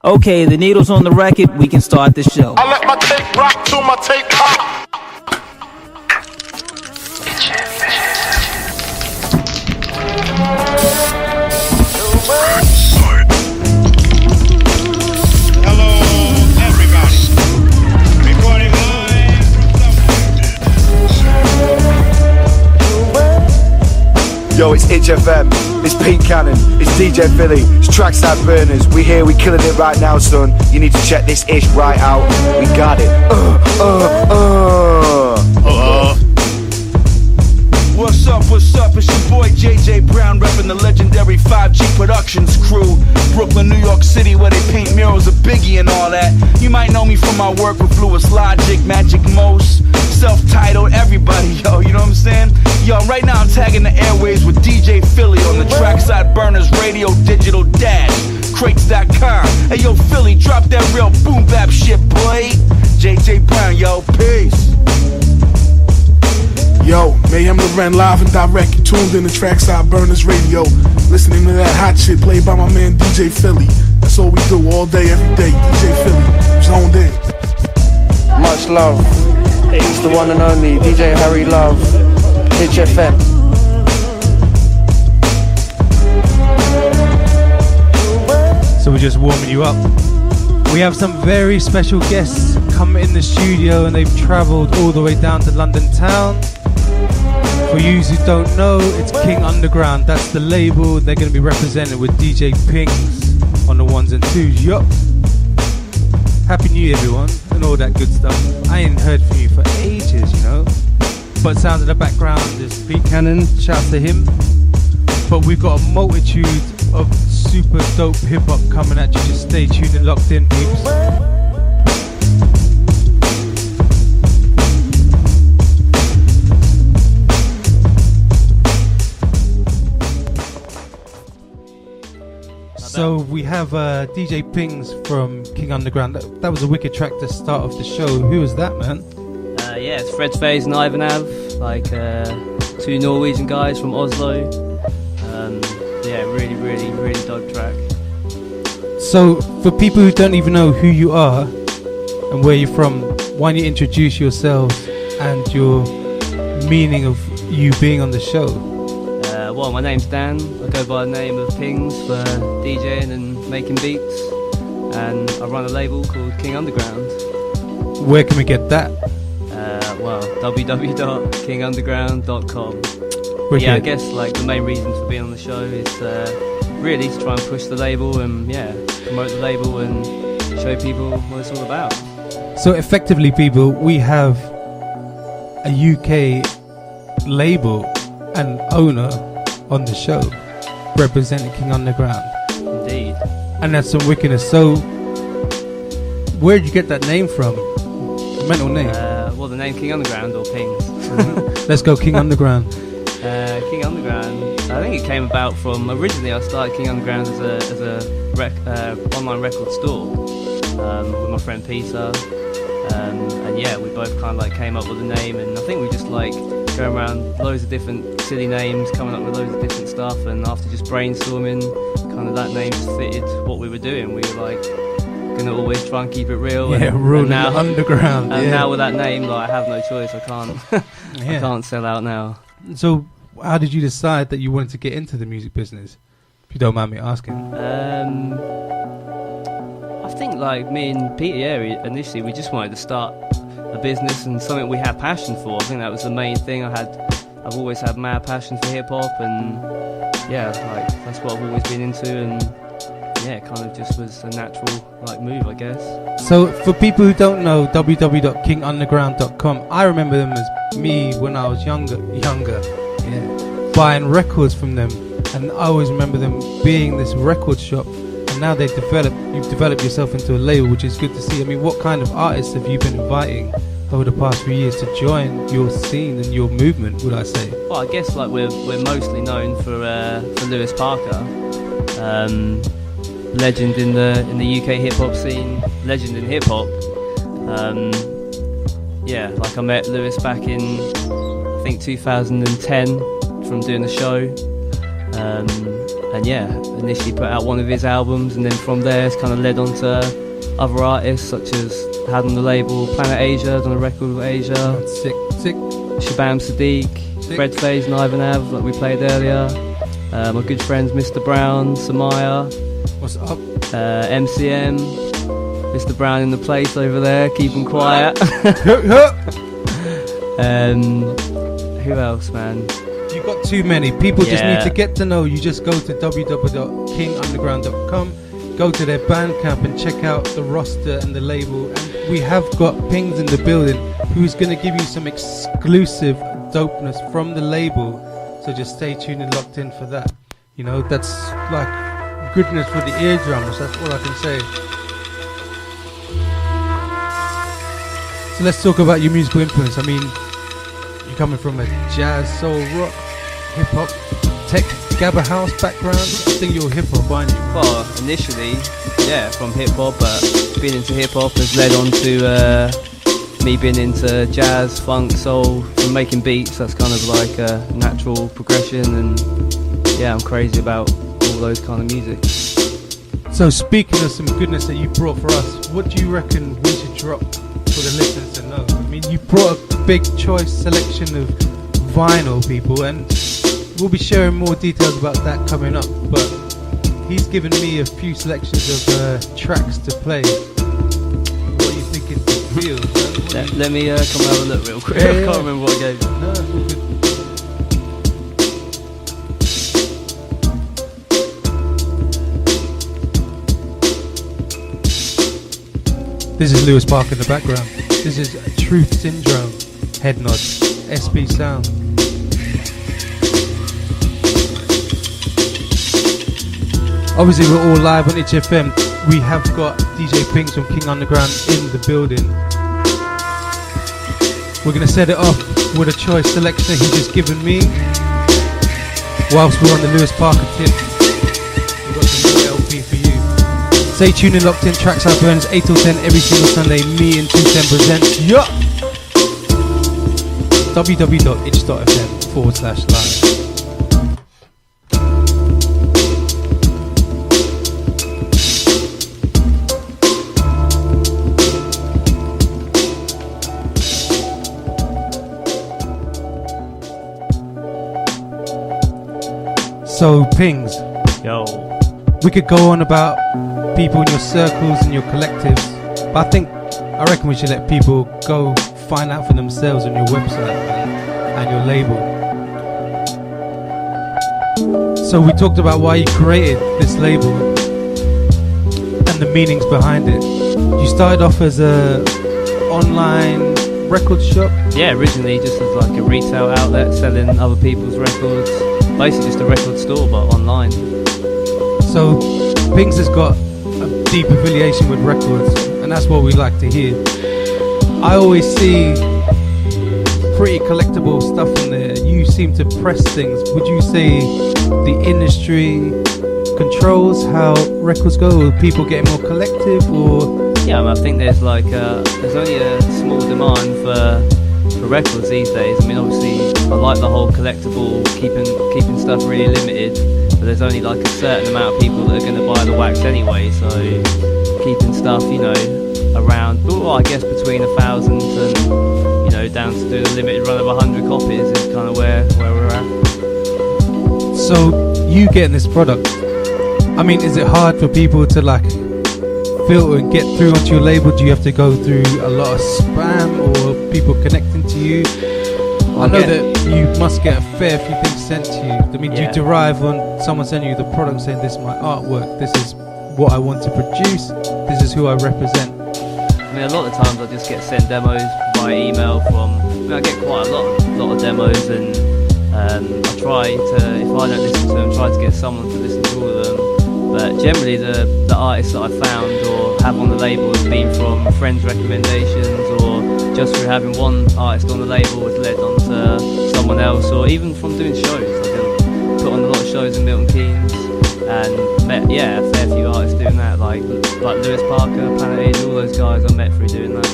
Okay, the needle's on the record, we can start the show. I let my tape rock till my tape pop. Hello, everybody. Reporting live from Yo, it's ITCH FM, it's Pete Cannon, it's DJ Philly, it's Trackside Burners. We here, we killing it right now, son. You need to check this ish right out. We got it. What's up, what's up? It's your boy JJ Brown, repping the legendary 5G Productions crew. Brooklyn, New York City, where they paint murals of Biggie and all that. You might know me from my work with Lewis Logic, Magic Most, self-titled, everybody, yo, you know what I'm saying? Yo, right now I'm tagging the airwaves with DJ Philly on the Trackside Burners Radio Digital Dash, crates.com. Hey, yo, Philly, drop that real boom bap shit, boy. JJ Brown, yo, peace. Yo, Mayhem Loren live and direct. You tuned in to Trackside Burners Radio, listening to that hot shit played by my man DJ Philly. That's all we do all day, every day. DJ Philly, zoned in. Much love. It's the one and only DJ Harry Love, ITCH FM. So we're just warming you up. We have some very special guests come in the studio, and they've travelled all the way down to London town. For you who don't know, it's KingUnderground. That's the label. They're going to be represented with DJ PINGS on the ones and twos. Yup. Happy New Year, everyone, and all that good stuff. I ain't heard from you for ages, you know. But sounds in the background is Pete Cannon. Shouts to him. But we've got a multitude of super dope hip hop coming at you. Just stay tuned and locked in, peeps. So we have DJ Pings from KingUnderground. That was a wicked track to start off the show. Who was that, man? Yeah, it's Fred Faze and Ivan Av, like two Norwegian guys from Oslo. Yeah, really dope track. So for people who don't even know who you are and where you're from, why don't you introduce yourselves and your meaning of you being on the show? Well, my name's Dan. I go by the name of Pings for DJing and making beats, and I run a label called KingUnderground. Where can we get that? Well, www.kingunderground.com. Yeah, I guess like the main reason for being on the show is really to try and push the label and promote the label and show people what it's all about. So effectively, people, we have a UK label and owner on the show representing KingUnderground. Indeed. And that's some wickedness. So where did you get that name from? Mental name? Well, the name KingUnderground or Pings. Let's go KingUnderground. KingUnderground, I think it came about from, originally I started KingUnderground as a online record store with my friend Peter, and yeah, we both kind of like came up with a name, and I think we just like going around loads of different silly names, coming up with loads of different stuff, and after just brainstorming, kind of that name just fitted what we were doing. We were like gonna always try and keep it real, and now underground, and now with that name, like I have no choice. I can't I can't sell out now. So how did you decide that you wanted to get into the music business, if you don't mind me asking? I think like me and Peter, initially we just wanted to start a business and something we had passion for. I think that was the main thing. I've always had mad passion for hip hop, and yeah, like that's what I've always been into, and yeah, it kind of just was a natural like move, I guess. So for people who don't know, www.kingunderground.com, I remember them as me when I was younger, buying records from them, and I always remember them being this record shop, and now you've developed yourself into a label, which is good to see. I mean, what kind of artists have you been inviting over the past few years to join your scene and your movement, would I say? Well, I guess like we're mostly known for Lewis Parker, legend in the UK hip hop scene, legend in hip hop. Yeah, like I met Lewis back in I think 2010 from doing the show. yeah, initially put out one of his albums, and then from there it's kind of led on to other artists such as had on the label Planet Asia, done a record with Asia, Sick. Shabam Sadiq, Fred Faze and Ivan Av, like we played earlier. My good friends Mr. Brown, Samaya. What's up? MCM, Mr. Brown in the place over there, keeping quiet. Who else, man? You've got too many. People just need to get to know you. Just go to www.kingunderground.com, go to their Bandcamp and check out the roster and the label. And we have got Pings in the building who's going to give you some exclusive dopeness from the label. So just stay tuned and locked in for that. You know, that's like goodness for the eardrums. That's all I can say. So let's talk about your musical influence. I mean, you're coming from a jazz, soul, rock, hip-hop, tech, gabba house background. I think you're hip-hop, aren't you? Well, initially, yeah, from hip-hop, but being into hip-hop has led on to me being into jazz, funk, soul, from making beats. That's kind of like a natural progression, and yeah, I'm crazy about all those kind of music. So speaking of some goodness that you brought for us, what do you reckon we should drop for the listeners to know? I mean, you brought a big choice selection of vinyl, people, and we'll be sharing more details about that coming up, but he's given me a few selections of tracks to play. What are you thinking to feel? Let me come have a look real quick. I can't remember what I gave you. No, it's all good. This is Lewis Park in the background. This is Truth Syndrome, Head Nod, SB Sound. Obviously we're all live on ITCH FM. We have got DJ Pings from King Underground in the building. We're going to set it off with a choice selection he's just given me. Whilst we're on the Lewis Parker tip, we've got some new LP for you. Stay tuned and locked in. Trackside Burners 8 till 10 every single Sunday. Me and 210 presents. Yeah. www.itch.fm/live. So Pings, yo, we could go on about people in your circles and your collectives, but I reckon we should let people go find out for themselves on your website and your label. So we talked about why you created this label and the meanings behind it. You started off as a online record shop? Yeah, originally just as like a retail outlet selling other people's records. Basically just a record store, but online. So Pings has got a deep affiliation with records, and that's what we like to hear. I always see pretty collectible stuff in there. You seem to press things. Would you say the industry controls how records go? Are people getting more collective, or? Yeah, I think there's like there's only a small demand for records these days. I mean, obviously I like the whole collectible, keeping stuff really limited, but there's only like a certain amount of people that are going to buy the wax anyway, so keeping stuff, you know, around, well, I guess between 1,000 and, you know, down to doing a limited run of 100 copies is kind of where we're at. So you getting this product, I mean, is it hard for people to like filter and get through onto your label? Do you have to go through a lot of spam or people connecting to you? I know that you must get a fair few things sent to you. I mean, do you derive on someone sending you the product saying, this is my artwork, this is what I want to produce, this is who I represent? I mean, a lot of times I just get sent demos by email from, I mean, I get quite a lot of demos, and I try to, if I don't listen to them, try to get someone to listen to all of them. But generally the artists that I found or have on the label has been from friends' recommendations, or just through having one artist on the label has led on to someone else, or even from doing shows. Like I've put on a lot of shows in Milton Keynes and met, a fair few artists doing that, like Lewis Parker, Planet Asia, all those guys I met through doing that.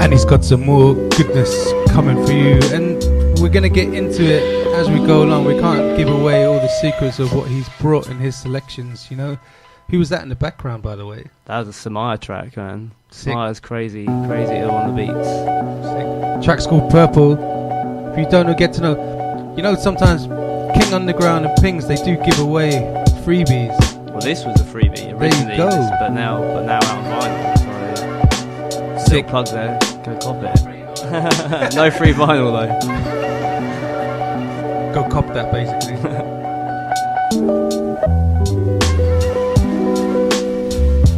And he's got some more goodness coming for you. And we're going to get into it as we go along. We can't give away all the secrets of what he's brought in his selections, you know. Who was that in the background, by the way? That was a Samaya track, man. Sick. Samaya's crazy ill on the beats. Sick. Track's called Purple. If you don't know, get to know. You know, sometimes King Underground and Pings, they do give away freebies. Well, this was a freebie originally, there you go. but now out on vinyl. So Sick. plug there. Go cop it. No free vinyl though. Go cop that, basically.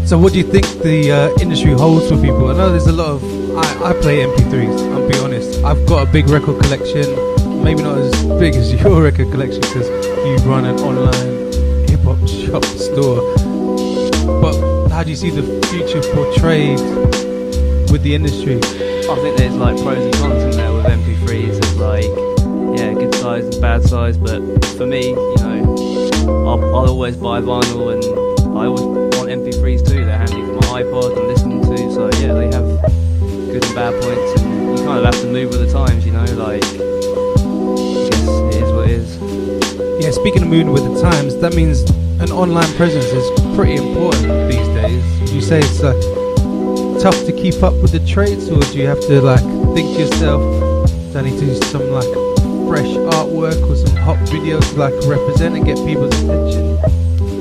So what do you think the industry holds for people? I know there's a lot of... I play MP3s, I'll be honest. I've got a big record collection. Maybe not as big as your record collection because you run an online hip-hop shop store. But how do you see the future portrayed with the industry? I think there's like pros and cons in there with MP3s. There's like, yeah, good size and bad size. But for me, you know, I'll always buy vinyl, and I always want MP3s too. They're handy for my iPod and listening to. So yeah, they have good and bad points, and you kind of have to move with the times, you know. Like, I guess it is what it is. Yeah, speaking of moving with the times, that means an online presence is pretty important these days. Would you say it's tough to keep up with the trades, or do you have to like think to yourself, do I need to do some like fresh artwork or some hot videos to like represent and get people's attention?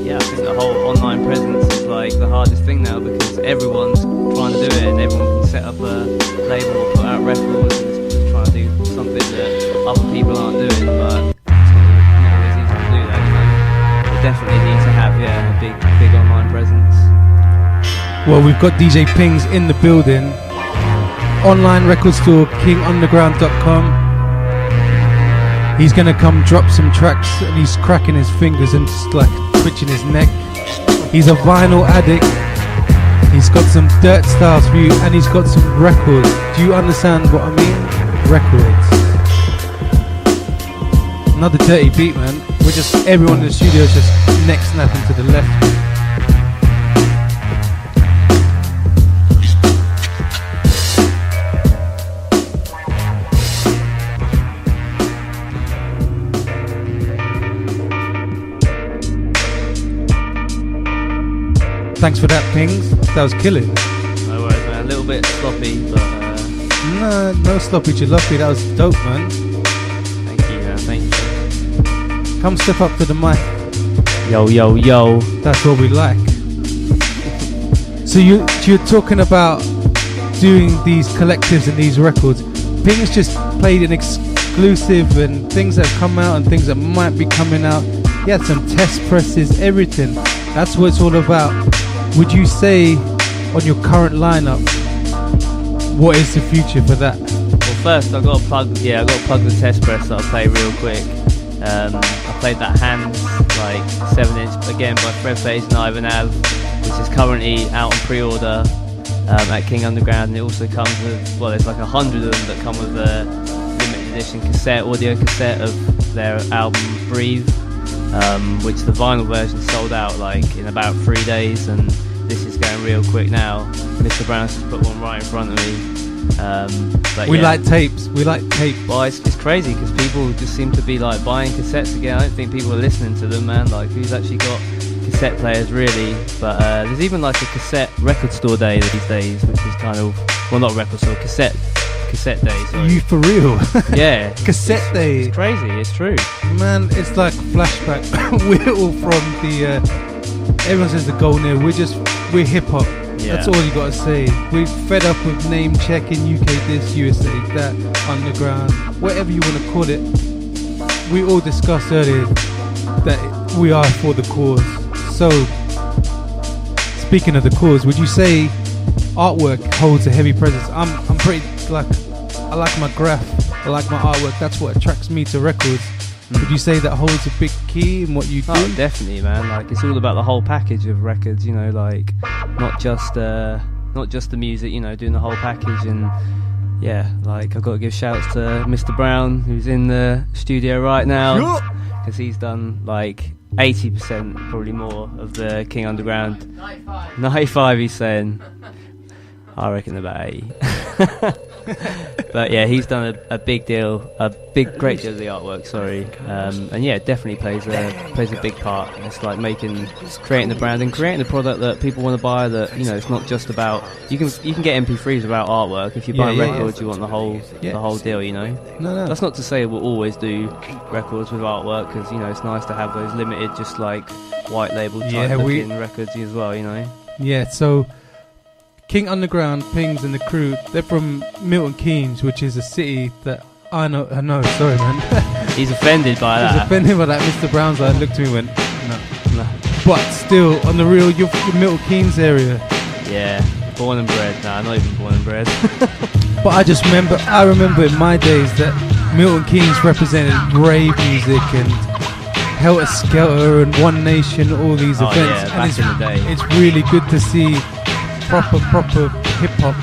Yeah, I think the whole online presence is like the hardest thing now, because everyone's trying to do it, and everyone can set up a label or put out records, and it's just trying to do something that other people aren't doing, but it's not always easy to do that, you know. They definitely need to have, yeah, a big online presence. Well, we've got DJ Pings in the building. Online record store, KingUnderground.com. He's gonna come drop some tracks, and he's cracking his fingers and just like twitching his neck. He's a vinyl addict. He's got some dirt styles for you, and he's got some records. Do you understand what I mean? Records. Another dirty beat, man. We're just, everyone in the studio is just neck snapping to the left. Thanks for that, Pings. That was killing. No worries, man. A little bit sloppy, but no sloppy jalopy. That was dope, man. Thank you, man. Thank you. Come step up to the mic. Yo, yo, yo. That's what we like. So you're talking about doing these collectives and these records. Pings just played an exclusive and things that have come out and things that might be coming out. He had some test presses, everything. That's what it's all about. Would you say on your current lineup, what is the future for that? Well, first I've got to plug the test press that I'll play real quick. I played that Hands, like 7-inch, again by Fred Page and Ivan Av, which is currently out on pre-order at King Underground, and it also comes with, well, there's like 100 of them that come with a limited edition audio cassette of their album Breathe. Which the vinyl version sold out like in about 3 days, and this is going real quick now. Mr. Brown's just put one right in front of me. We like tapes. Well, it's crazy because people just seem to be like buying cassettes again. I don't think people are listening to them, man. Like, who's actually got cassette players really? But there's even like a cassette record store day these days, which is kind of, well, not record store, cassette day. Sorry. You for real? Yeah. Cassette day. It's crazy. It's true. Man, it's like flashback. We're all from the. Everyone says the golden era. We're hip hop. Yeah. That's all you gotta say. We're fed up with name checking, UK this, USA that, underground, whatever you wanna call it. We all discussed earlier that we are for the cause. So, speaking of the cause, would you say artwork holds a heavy presence? I'm pretty like, I like my graph, I like my artwork. That's what attracts me to records. Would you say that holds a big key in what you do? Oh, definitely, man. Like, it's all about the whole package of records, you know, like not just the music, you know, doing the whole package. And yeah, like, I've got to give shouts to Mr. Brown, who's in the studio right now, because he's done like 80%, probably more, of the King Underground. 95 he's saying. I reckon about 80. But yeah, he's done a big deal, great deal of the artwork. Sorry, and yeah, definitely plays a big part. It's like creating the brand and creating the product that people want to buy. That it's not just about you can get MP3s without artwork. If you buy records, you want the whole deal. No. That's not to say we'll always do records with artwork, because it's nice to have those limited, just like white label type looking records as well. Yeah. So King Underground, Pings and the crew, they're from Milton Keynes, which is a city that I know, sorry man. He's offended by that. He's offended by that. Mr. Brownside looked at me and went, no. But still, on the real, you're Milton Keynes area. Yeah, born and bred. Nah, not even born and bred. But I remember in my days that Milton Keynes represented rave music and Helter Skelter and One Nation, all these events. Yeah, back in the day. It's really good to see proper hip-hop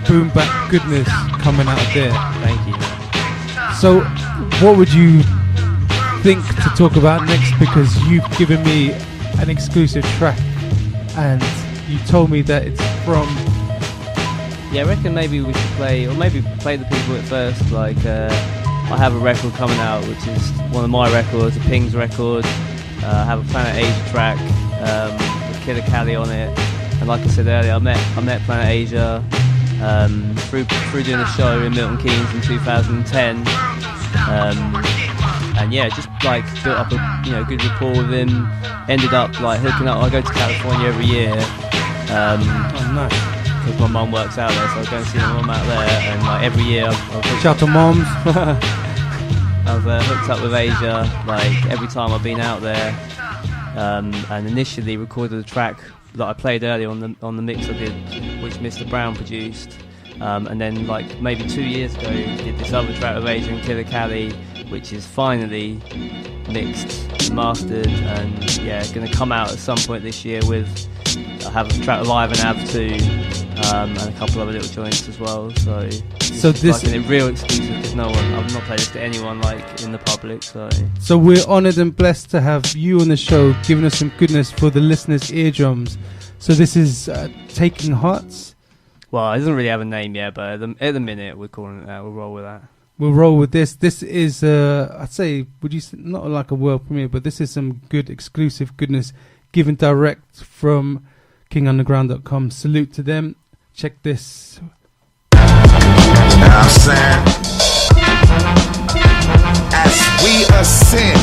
boom bap goodness coming out of there. Thank you. So what would you think to talk about next, because you've given me an exclusive track and you told me that it's from... Yeah, I reckon maybe we should play the people at first. Like I have a record coming out which is one of my records, a PINGS record. I have a Planet Asia track with Killer Cali on it. And like I said earlier, I met Planet Asia through doing a show in Milton Keynes in 2010, and yeah, just like built up a good rapport with him. Ended up like hooking up. I go to California every year. Nice. Because my mum works out there, so I go and see my mum out there, and like every year I've shout to moms. I've hooked up with Asia like every time I've been out there, and initially recorded a track that I played earlier on the mix I did, which Mr. Brown produced, and then like maybe 2 years ago did this other track with Asia and Killer Cali, which is finally mixed, mastered, and yeah, going to come out at some point this year with I have a track live and Av 2, and a couple other little joints as well. So this like a real exclusive, because I've not played this to anyone like in the public. So we're honoured and blessed to have you on the show, giving us some goodness for the listeners' eardrums. So this is Taking Hearts. Well, it doesn't really have a name yet, but at the minute we're calling it that. We'll roll with that. We'll roll with this. This is, I'd say, would you say, not like a world premiere, but this is some good exclusive goodness given direct from KingUnderground.com. Salute to them. Check this. You know what I'm saying? As we ascend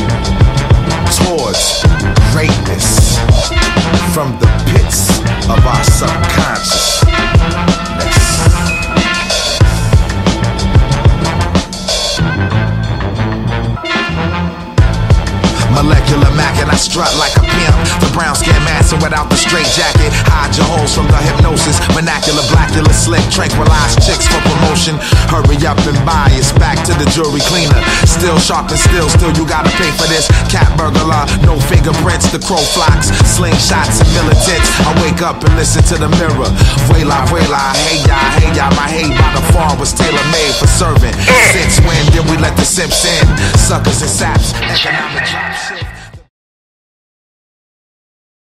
towards greatness from the pits of our subconscious. Molecular Mac and I strut like a pimp. The brown skin master without the straight jacket. Hide your holes from the hypnosis. Vernacular, blackula, slick, tranquilize chicks for promotion. Hurry up and buy, it's back to the jewelry cleaner. Still sharp and still you gotta pay for this. Cat burglar, no fingerprints, the crow flocks, slingshots and militants. I wake up and listen to the mirror. Vuela, vuela, hey ya, my hey by the far was tailor-made for serving. Since when did we let the simps in? Suckers and saps, economic drops.